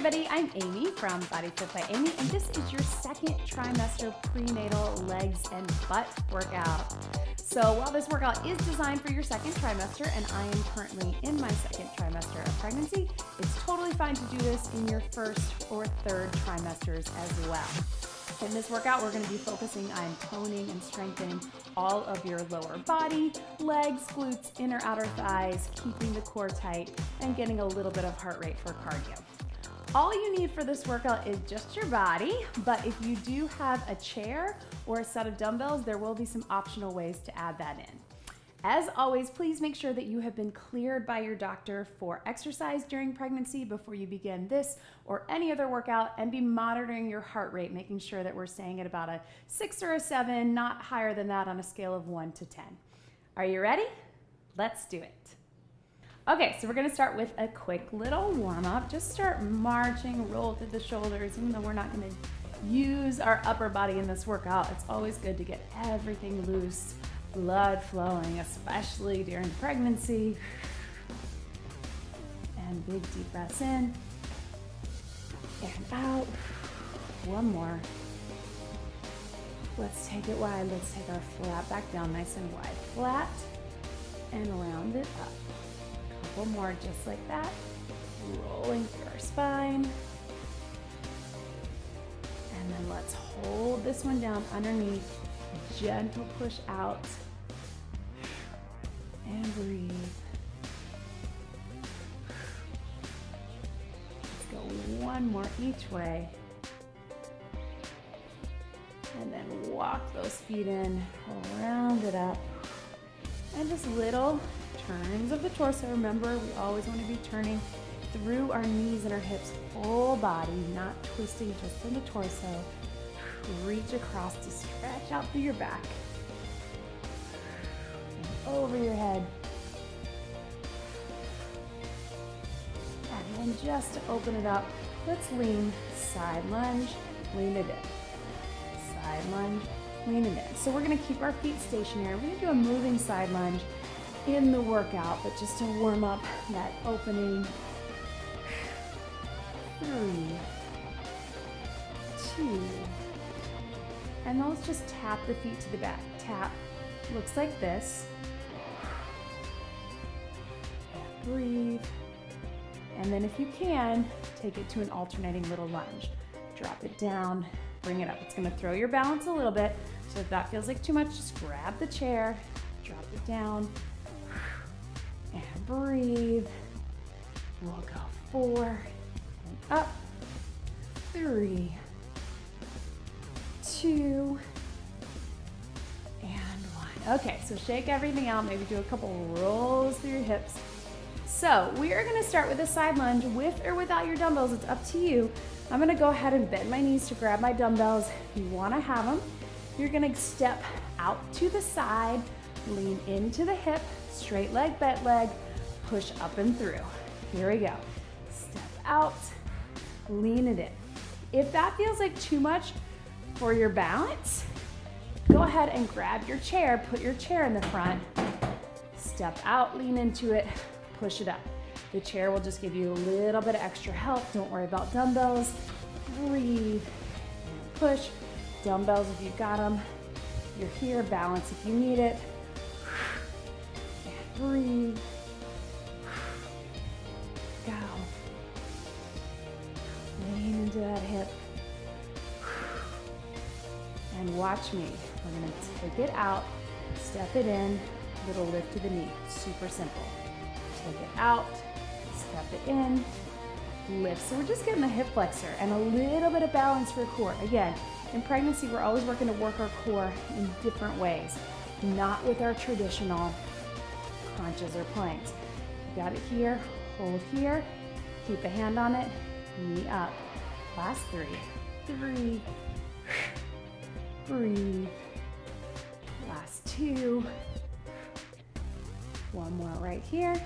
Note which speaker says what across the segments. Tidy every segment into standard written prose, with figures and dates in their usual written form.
Speaker 1: everybody, I'm Amy from Body Fit by Amy, and this is your second trimester prenatal legs and butt workout. So while this workout is designed for your second trimester, and I am currently in my second trimester of pregnancy, it's totally fine to do this in your first or third trimesters as well. In this workout, we're going to be focusing on toning and strengthening all of your lower body, legs, glutes, inner outer thighs, keeping the core tight, and getting a little bit of heart rate for cardio. All you need for this workout is just your body, but if you do have a chair or a set of dumbbells, there will be some optional ways to add that in. As always, please make sure that you have been cleared by your doctor for exercise during pregnancy before you begin this or any other workout, and be monitoring your heart rate, making sure that we're staying at about a 6 or a 7, not higher than that on a scale of 1 to 10. Are you ready? Let's do it. Okay, so we're gonna start with a quick little warm up. Just start marching, roll through the shoulders. Even though we're not gonna use our upper body in this workout, it's always good to get everything loose, blood flowing, especially during pregnancy. And big deep breaths in and out. One more. Let's take it wide. Let's take our flat back down nice and wide. Flat and round it up. A couple more just like that. Rolling through our spine. And then let's hold this one down underneath. Gentle push out and breathe. Let's go one more each way. And then walk those feet in, round it up. And just little turns of the torso. Remember, we always want to be turning through our knees and our hips, full body, not twisting just in the torso. Reach across to stretch out through your back. And over your head. And then just to open it up, let's lean, side lunge, lean it in. Side lunge, lean it in. So we're gonna keep our feet stationary. We're gonna do a moving side lunge in the workout, but just to warm up that opening. 3, 2, and then let's just tap the feet to the back. Tap, looks like this. Breathe. And then if you can, take it to an alternating little lunge. Drop it down, bring it up. It's gonna throw your balance a little bit, so if that feels like too much, just grab the chair, drop it down, and breathe. We'll go 4, and up, 3, 2, and 1. Okay, so shake everything out, maybe do a couple rolls through your hips. So we are gonna start with a side lunge with or without your dumbbells, it's up to you. I'm gonna go ahead and bend my knees to grab my dumbbells. You wanna have them. You're gonna step out to the side, lean into the hip, straight leg, bent leg, push up and through. Here we go. Step out, lean it in. If that feels like too much for your balance, go ahead and grab your chair, put your chair in the front, step out, lean into it, push it up. The chair will just give you a little bit of extra help. Don't worry about dumbbells. Breathe and push. Dumbbells if you've got them. You're here, balance if you need it. And breathe. Go. Lean into that hip. And watch me. We're gonna take it out, step it in, little lift to the knee. Super simple. Take it out, step it in, lift. So we're just getting the hip flexor and a little bit of balance for core. Again, in pregnancy, we're always working to work our core in different ways, not with our traditional crunches or planks. You got it here, hold here, keep a hand on it, knee up. Last 3, 3, breathe. Last 2. One more right here.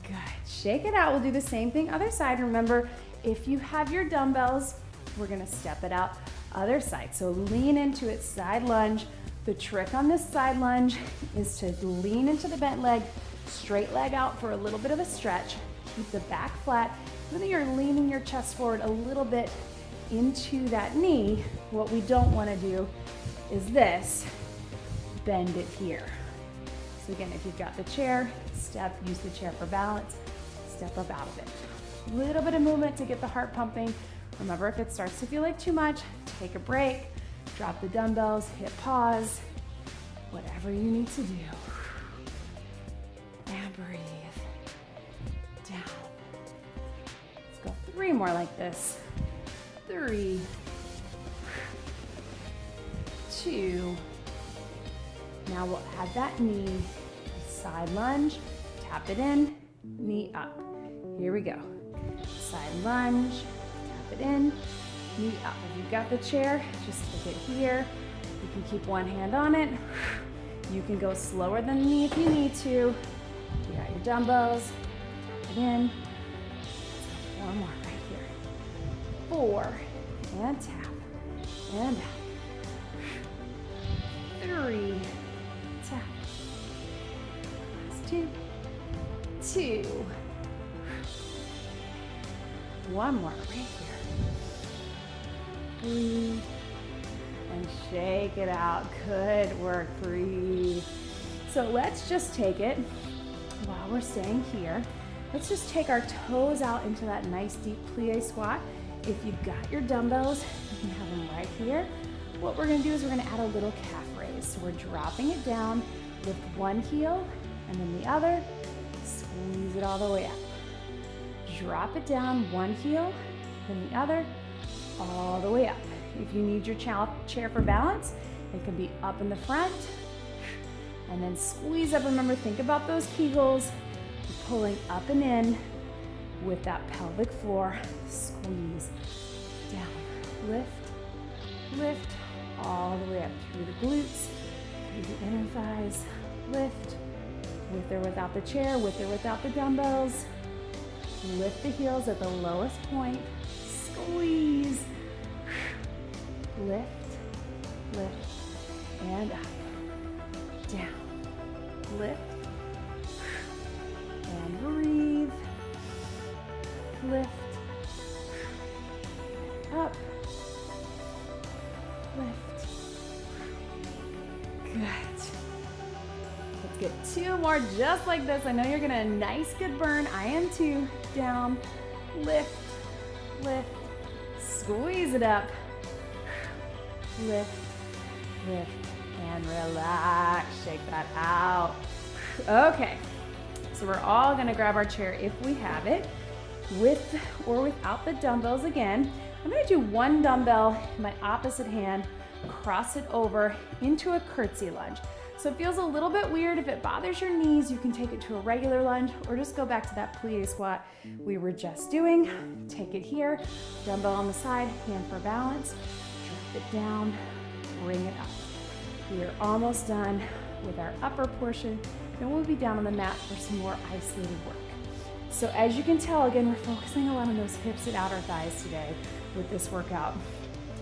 Speaker 1: Good. Shake it out. We'll do the same thing other side. Remember, if you have your dumbbells, we're gonna step it out other side. So lean into it, side lunge. The trick on this side lunge is to lean into the bent leg, straight leg out for a little bit of a stretch. Keep the back flat. Even though you're leaning your chest forward a little bit into that knee, what we don't want to do is this, bend it here. So again, if you've got the chair, use the chair for balance, step up out of it. A little bit of movement to get the heart pumping. Remember, if it starts to feel like too much, take a break, drop the dumbbells, hit pause, whatever you need to do. And breathe down. Let's go 3 more like this. 3, 2. Now we'll add that knee, side lunge, tap it in, knee up. Here we go. Side lunge, tap it in, knee up. If you've got the chair, just take it here. You can keep one hand on it. You can go slower than the knee if you need to. You got your dumbbells, tap it in. Let's go 4 more right here. 4, and tap, and back. 3, tap. Last 2, 2. 1 more right here. Breathe and shake it out. Good work, breathe. So let's just take it while we're staying here. Let's just take our toes out into that nice deep plie squat. If you've got your dumbbells, you can have them right here. What we're gonna do is we're gonna add a little calf raise. So we're dropping it down, lift one heel and then the other, squeeze it all the way up. Drop it down, one heel, then the other, all the way up. If you need your chair for balance, it can be up in the front, and then squeeze up. Remember, think about those Kegels. You're pulling up and in with that pelvic floor. Squeeze down, lift, lift, all the way up through the glutes, through the inner thighs, lift, with or without the chair, with or without the dumbbells. Lift the heels at the lowest point, squeeze, lift, lift, and up, down, lift, and breathe, lift, up, lift, good. Let's get 2 more just like this. I know you're getting a nice good burn. I am too. Down, lift, lift, squeeze it up, lift, lift, and relax. Shake that out. Okay, so we're all gonna grab our chair if we have it, with or without the dumbbells again. I'm gonna do 1 dumbbell in my opposite hand, cross it over into a curtsy lunge. So it feels a little bit weird. If it bothers your knees, you can take it to a regular lunge or just go back to that plie squat we were just doing. Take it here, dumbbell on the side, hand for balance, drop it down, bring it up. We are almost done with our upper portion, and we'll be down on the mat for some more isolated work. So as you can tell, again, we're focusing a lot on those hips and outer thighs today with this workout.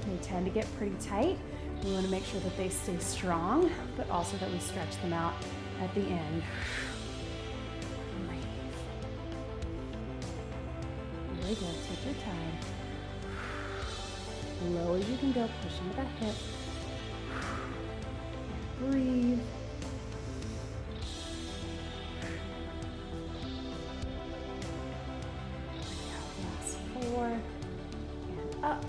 Speaker 1: They tend to get pretty tight. We want to make sure that they stay strong, but also that we stretch them out at the end. Breathe. Very good. Take your time. Low as you can go, push into that hip. Breathe. Last 4. And up.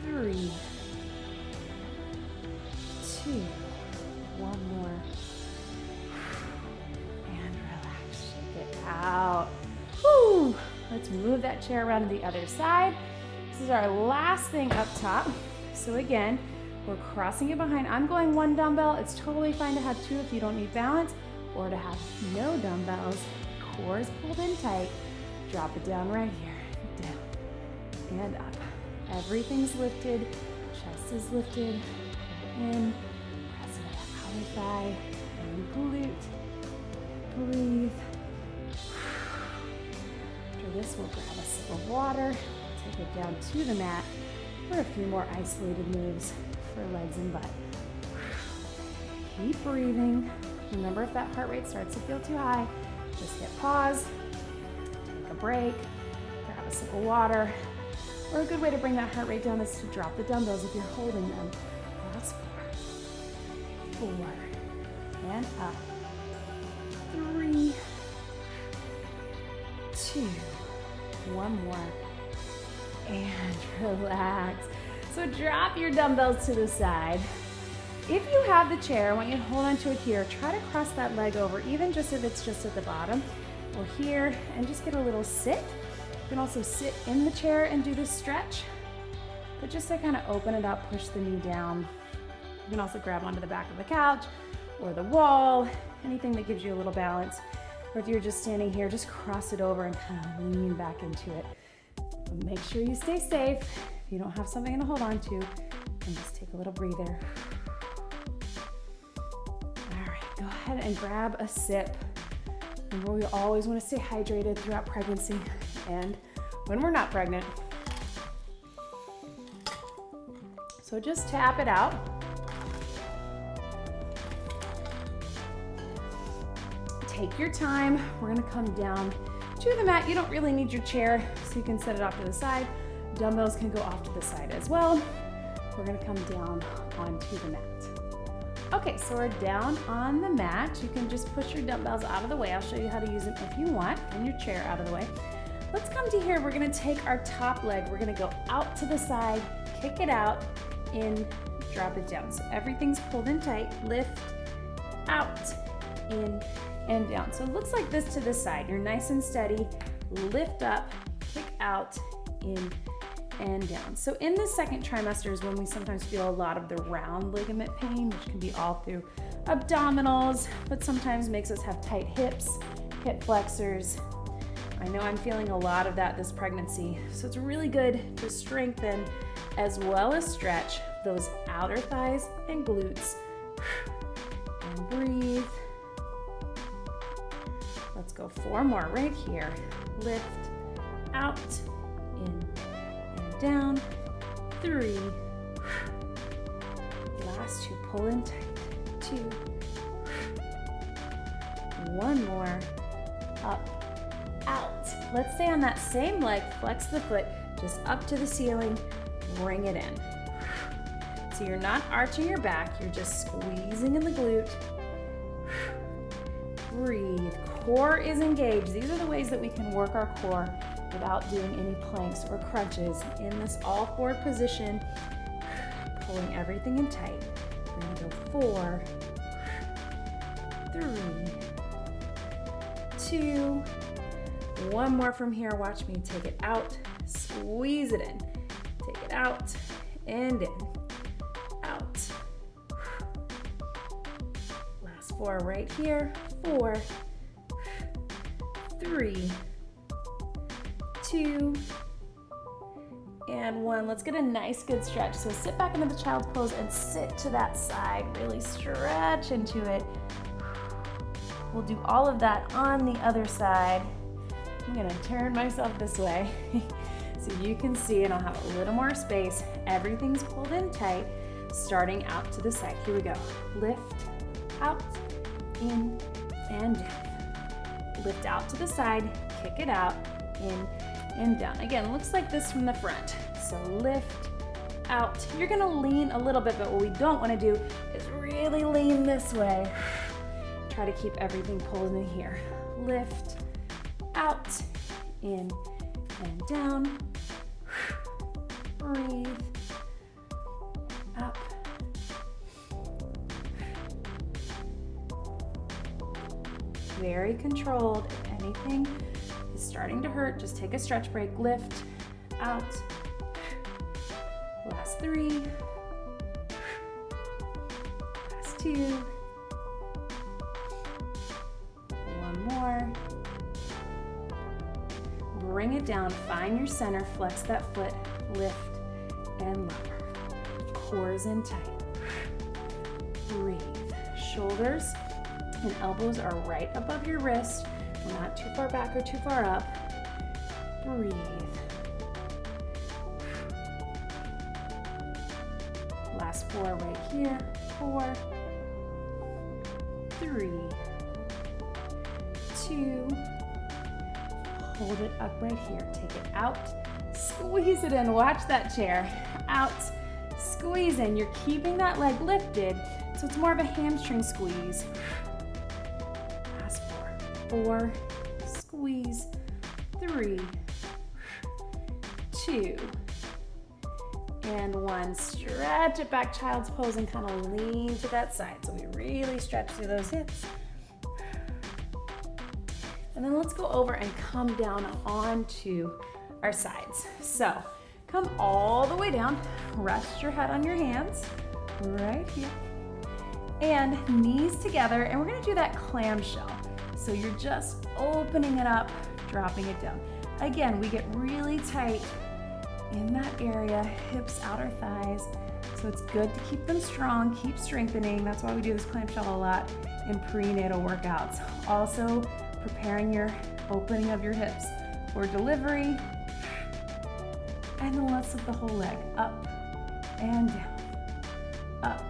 Speaker 1: 3. 2, 1 more, and relax, shake it out. Whew. Let's move that chair around to the other side. This is our last thing up top. So again, we're crossing it behind. I'm going 1 dumbbell. It's totally fine to have 2 if you don't need balance, or to have no dumbbells. Core is pulled in tight. Drop it down right here, down, and up. Everything's lifted, chest is lifted, in, press into that outer thigh, and glute, breathe. After this, we'll grab a sip of water, take it down to the mat for a few more isolated moves for legs and butt. Keep breathing. Remember, if that heart rate starts to feel too high, just hit pause, break, grab a sip of water. Or a good way to bring that heart rate down is to drop the dumbbells if you're holding them. Last 4, 4, and up. 3, 2, one more, and relax. So drop your dumbbells to the side. If you have the chair, I want you to hold onto it here. Try to cross that leg over, even just if it's just at the bottom or here, and just get a little sit. You can also sit in the chair and do this stretch, but just to kind of open it up, push the knee down. You can also grab onto the back of the couch or the wall, anything that gives you a little balance. Or if you're just standing here, just cross it over and kind of lean back into it. Make sure you stay safe. If you don't have something to hold on to, and just take a little breather. All right, go ahead and grab a sip. Remember, we always want to stay hydrated throughout pregnancy and when we're not pregnant. So just tap it out. Take your time. We're gonna come down to the mat. You don't really need your chair, so you can set it off to the side. Dumbbells can go off to the side as well. We're gonna come down onto the mat. Okay, so we're down on the mat. You can just push your dumbbells out of the way. I'll show you how to use them if you want, and your chair out of the way. Let's come to here. We're gonna take our top leg. We're gonna go out to the side, kick it out, in, drop it down. So everything's pulled in tight. Lift, out, in, and down. So it looks like this to the side. You're nice and steady. Lift up, kick out, in, and down. So in the second trimester is when we sometimes feel a lot of the round ligament pain, which can be all through abdominals, but sometimes makes us have tight hips, hip flexors. I know I'm feeling a lot of that this pregnancy. So it's really good to strengthen as well as stretch those outer thighs and glutes. And breathe. Let's go 4 more right here. Lift, out, in, and down. 3. Last 2, pull in tight. 2. 1 more. Up, out. Let's stay on that same leg. Flex the foot just up to the ceiling. Bring it in. So you're not arching your back. You're just squeezing in the glute. Breathe. Core is engaged. These are the ways that we can work our core without doing any planks or crunches in this all forward position, pulling everything in tight. We're gonna go 4, 3, 2, 1 more from here. Watch me take it out, squeeze it in, take it out and in, out. Last 4 right here. 4, 3, 2, and 1. Let's get a nice good stretch. So sit back into the child's pose and sit to that side. Really stretch into it. We'll do all of that on the other side. I'm gonna turn myself this way so you can see, and I'll have a little more space. Everything's pulled in tight, starting out to the side. Here we go. Lift, out, in, and down. Lift out to the side, kick it out, in, and down. Again, looks like this from the front. So lift, out. You're gonna lean a little bit, but what we don't wanna do is really lean this way. Try to keep everything pulled in here. Lift, out, in, and down. Breathe, up. Very controlled. If anything is starting to hurt, just take a stretch break. Lift, out. Last 3. Last 2. 1 more. Bring it down, find your center, flex that foot, lift and lower. Core is in tight. Breathe. Shoulders and elbows are right above your wrist. We're not too far back or too far up. Breathe. Last 4 right here. 4, 3, 2, hold it up right here. Take it out, squeeze it in. Watch that chair. Out, squeeze in. You're keeping that leg lifted, so it's more of a hamstring squeeze. Last 4. 4, squeeze. 3, 2, and 1. Stretch it back, child's pose, and kind of lean to that side. So we really stretch through those hips. And then let's go over and come down onto our sides. So come all the way down, rest your head on your hands right here, and knees together, and we're gonna do that clamshell. So you're just opening it up, dropping it down. Again, we get really tight in that area, hips, outer thighs. So it's good to keep them strong, keep strengthening. That's why we do this clamshell a lot in prenatal workouts. Also, preparing your opening of your hips for delivery. And then let's lift the whole leg up and down, up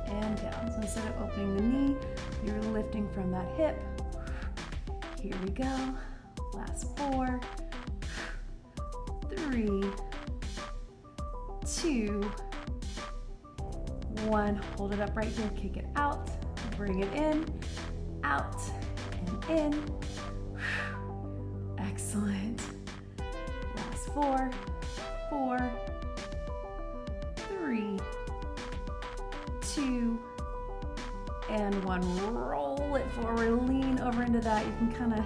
Speaker 1: and down. So instead of opening the knee, you're lifting from that hip. Here we go. Last 4, 3, 2, 1. Hold it up right here, kick it out, bring it in, out, and in. Excellent. Last 4, 4, 3, 2, and 1. Roll it forward, lean over into that. You can kind of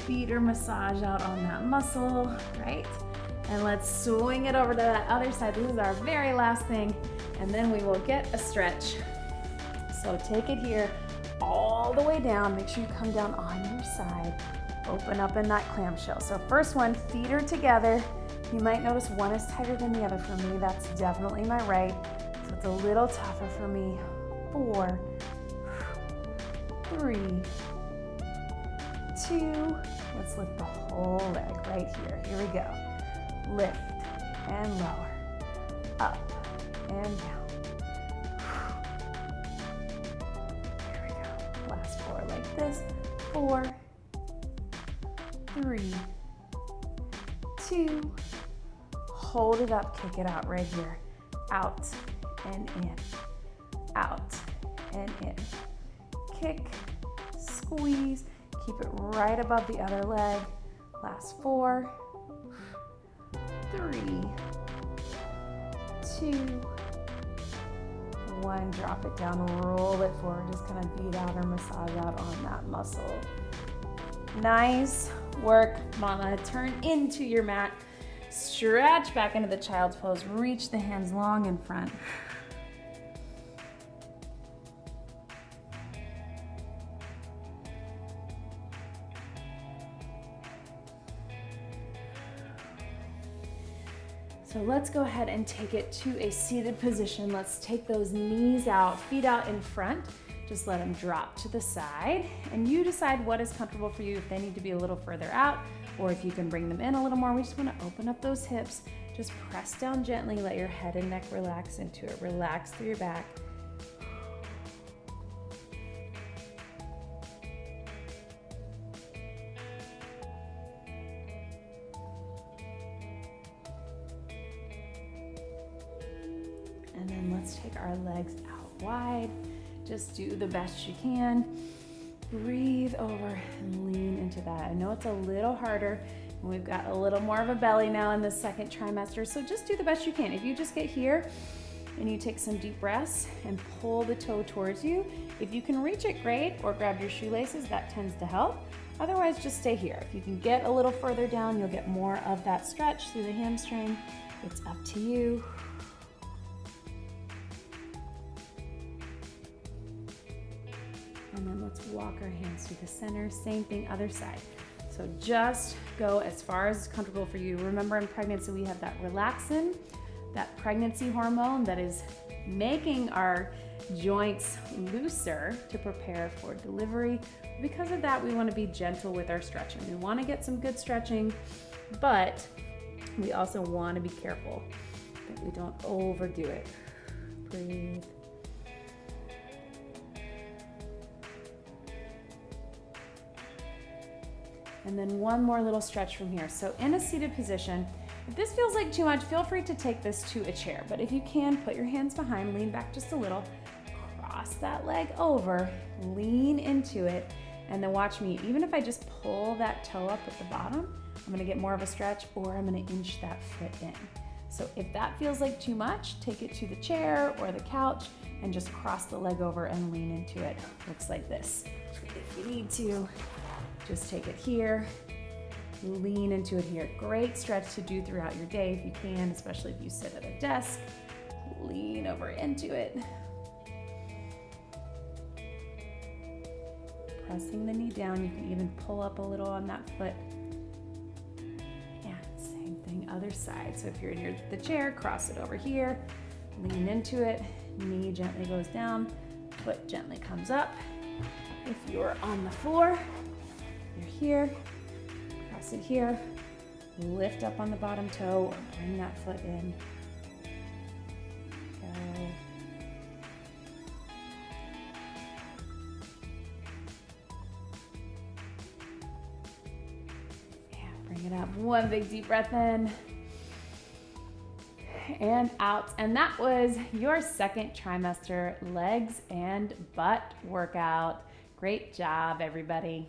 Speaker 1: beat or massage out on that muscle, right? And let's swing it over to that other side. This is our very last thing, and then we will get a stretch. So take it here all the way down. Make sure you come down on your side. Open up in that clamshell. So first one, feet are together. You might notice one is tighter than the other. For me, that's definitely my right. So it's a little tougher for me. 4, 3, 2. Let's lift the whole leg right here. Here we go. Lift and lower, up and down. Here we go. Last 4 like this. 4, 3, 2. Hold it up, kick it out right here. Out and in, out and in. Kick, squeeze, keep it right above the other leg. Last 4, 3, 2, 1. Drop it down, roll it forward. Just kind of beat out or massage out on that muscle. Nice work, mama. Turn into your mat. Stretch back into the child's pose. Reach the hands long in front. So let's go ahead and take it to a seated position. Let's take those knees out, feet out in front. Just let them drop to the side, and you decide what is comfortable for you, if they need to be a little further out or if you can bring them in a little more. We just want to open up those hips. Just press down gently, let your head and neck relax into it. Relax through your back. And then let's take our legs out wide. Just do the best you can. Breathe over and lean into that. I know it's a little harder, and we've got a little more of a belly now in the second trimester, so just do the best you can. If you just get here and you take some deep breaths and pull the toe towards you, if you can reach it, great, or grab your shoelaces, that tends to help. Otherwise, just stay here. If you can get a little further down, you'll get more of that stretch through the hamstring. It's up to you. And then let's walk our hands to the center. Same thing, other side. So just go as far as comfortable for you. Remember, in pregnancy, we have that relaxin, that pregnancy hormone that is making our joints looser to prepare for delivery. Because of that, we want to be gentle with our stretching. We want to get some good stretching, but we also want to be careful that we don't overdo it. Breathe. And then one more little stretch from here. So in a seated position, if this feels like too much, feel free to take this to a chair. But if you can, put your hands behind, lean back just a little, cross that leg over, lean into it, and then watch me. Even if I just pull that toe up at the bottom, I'm gonna get more of a stretch, or I'm gonna inch that foot in. So if that feels like too much, take it to the chair or the couch and just cross the leg over and lean into it. Looks like this. If you need to, just take it here, lean into it here. Great stretch to do throughout your day if you can, especially if you sit at a desk. Lean over into it. Pressing the knee down, you can even pull up a little on that foot. Yeah, same thing, other side. So if you're in the chair, cross it over here, lean into it, knee gently goes down, foot gently comes up. If you're on the floor, you're here, cross it here, lift up on the bottom toe, or bring that foot in. Go. Yeah, bring it up. One big deep breath in and out. And that was your second trimester legs and butt workout. Great job, everybody.